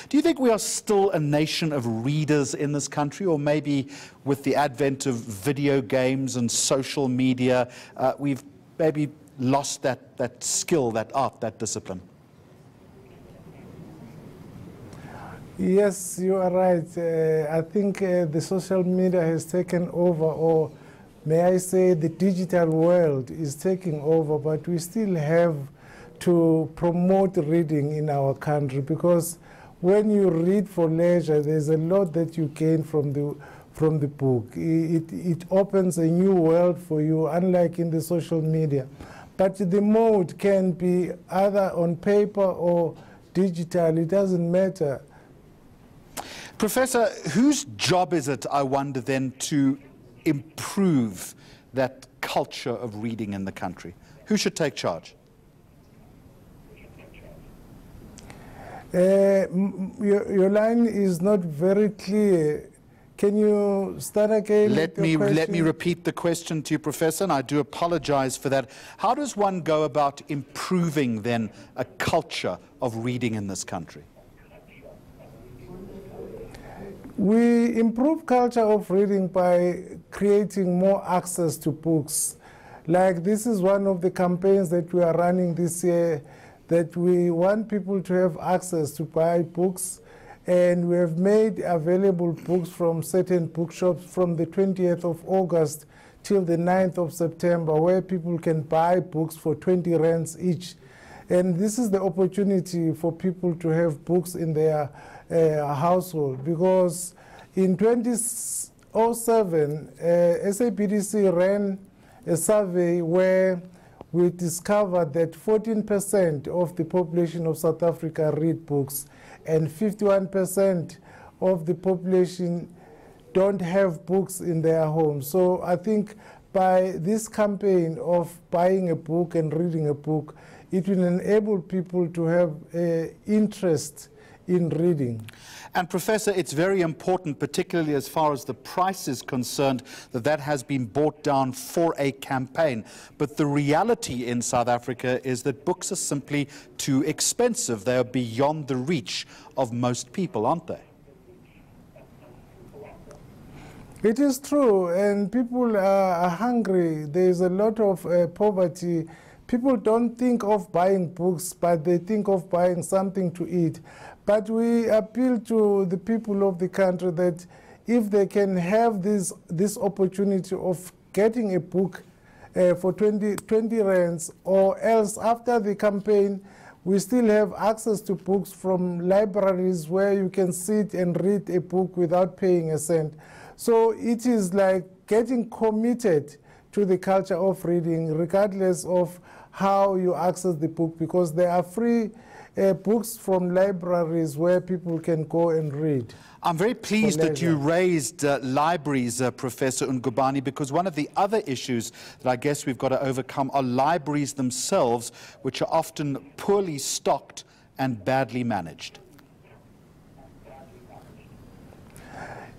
Do you think we are still a nation of readers in this country, or maybe with the advent of video games and social media, we've maybe lost that skill, that art, that discipline? Yes, you are right. I think the social media has taken over, or may I say the digital world is taking over, but we still have to promote reading in our country, because when you read for leisure, there's a lot that you gain from the book. It opens a new world for you, unlike in the social media. But the mode can be either on paper or digital, it doesn't matter. Professor, whose job is it, I wonder then, to improve that culture of reading in the country? Who should take charge? Your line is not very clear. Can you start again? Let me repeat the question to you, Professor, and I do apologize for that. How does one go about improving then a culture of reading in this country? We improve culture of reading by creating more access to books. Like, this is one of the campaigns that we are running this year, that we want people to have access to buy books, and we have made available books from certain bookshops from the 20th of August till the 9th of September, where people can buy books for 20 rands each. And this is the opportunity for people to have books in their household, because in 2007, SAPDC ran a survey where we discovered that 14% of the population of South Africa read books, and 51% of the population don't have books in their homes. So I think by this campaign of buying a book and reading a book, it will enable people to have interest in reading. And Professor, it's very important, particularly as far as the price is concerned, that has been brought down for a campaign. But the reality in South Africa is that books are simply too expensive. They are beyond the reach of most people, aren't they? It is true, and people are hungry. There is a lot of poverty. People don't think of buying books, but they think of buying something to eat. But we appeal to the people of the country that if they can have this opportunity of getting a book for 20 rands, or else after the campaign, we still have access to books from libraries where you can sit and read a book without paying a cent. So it is like getting committed to the culture of reading, regardless of how you access the book, because there are free books from libraries where people can go and read. I'm very pleased that you raised libraries, Professor Ngubane, because one of the other issues that I guess we've got to overcome are libraries themselves, which are often poorly stocked and badly managed.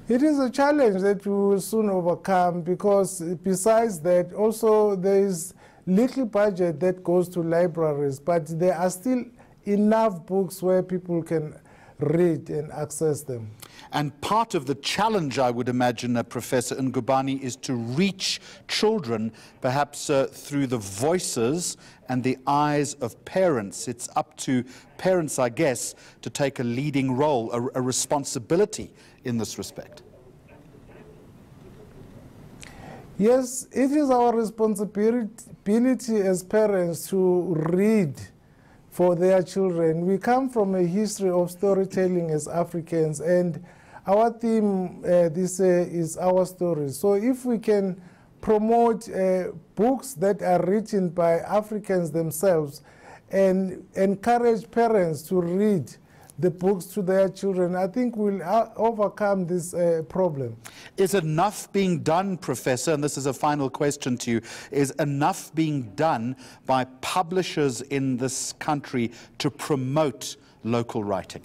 It is a challenge that we will soon overcome, because besides that, also there is little budget that goes to libraries, but there are still enough books where people can read and access them. And part of the challenge, I would imagine, Professor Ngubane, is to reach children, perhaps through the voices and the eyes of parents. It's up to parents, I guess, to take a leading role, a responsibility in this respect. Yes, it is our responsibility as parents to read for their children. We come from a history of storytelling as Africans, and our theme this year is our stories. So if we can promote books that are written by Africans themselves and encourage parents to read the books to their children, I think we'll overcome this problem. Is enough being done, Professor, and this is a final question to you, is enough being done by publishers in this country to promote local writing?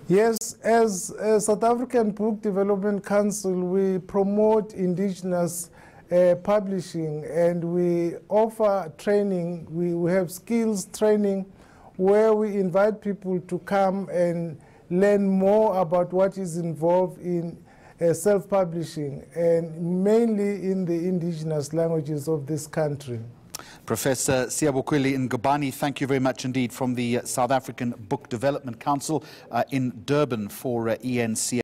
Yes, as South African Book Development Council, we promote indigenous publishing, and we offer training. We have skills training where we invite people to come and learn more about what is involved in self-publishing, and mainly in the indigenous languages of this country. Professor Sihawukele Ngubane, thank you very much indeed, from the South African Book Development Council in Durban for ENC.